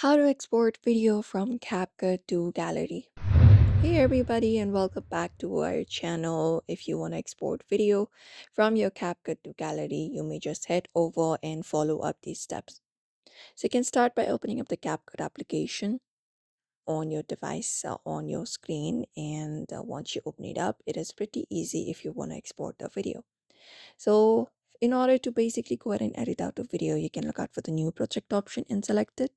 How to export video from CapCut to gallery. Hey everybody and welcome back to our channel. If you want to export video from your CapCut to gallery, you may just head over and follow up these steps. So you can start by opening up the CapCut application on your device on your screen, and once you open it up, it is pretty easy if you want to export the video. So in order to basically go ahead and edit out the video, you can look out for the new project option and select it.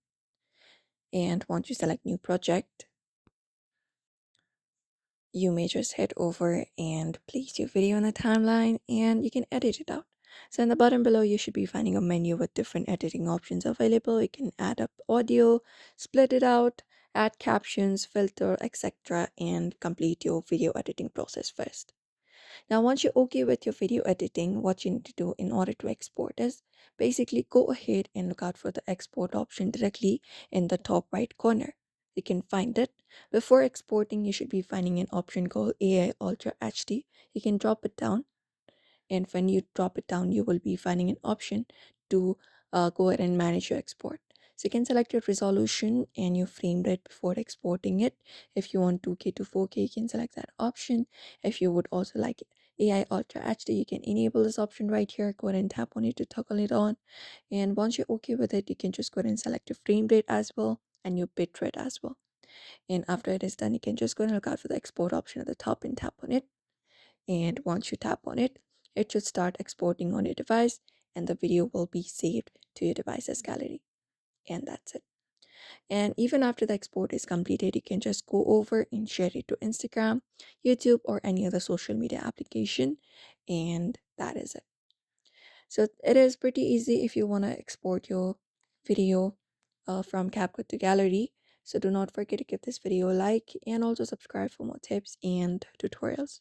And once you select new project, you may just head over and place your video on the timeline and you can edit it out. So in the bottom below, you should be finding a menu with different editing options available. You can add up audio, split it out, add captions, filter, etc., and complete your video editing process first. Now, once you're okay with your video editing, what you need to do in order to export is basically go ahead and look out for the export option directly in the top right corner. You can find it. Before exporting, you should be finding an option called AI Ultra HD. You can drop it down, and when you drop it down, you will be finding an option to go ahead and manage your export. So you can select your resolution and your frame rate before exporting it. If you want 2K to 4K, you can select that option. If you would also like AI Ultra HD, you can enable this option right here. Go ahead and tap on it to toggle it on. And once you're okay with it, you can just go ahead and select your frame rate as well and your bit rate as well. And after it is done, you can just go and look out for the export option at the top and tap on it. And once you tap on it, it should start exporting on your device and the video will be saved to your device's gallery. And that's it. And even after the export is completed, you can just go over and share it to Instagram, YouTube, or any other social media application. And that is it. So it is pretty easy if you want to export your video from CapCut to gallery. So do not forget to give this video a like and also subscribe for more tips and tutorials.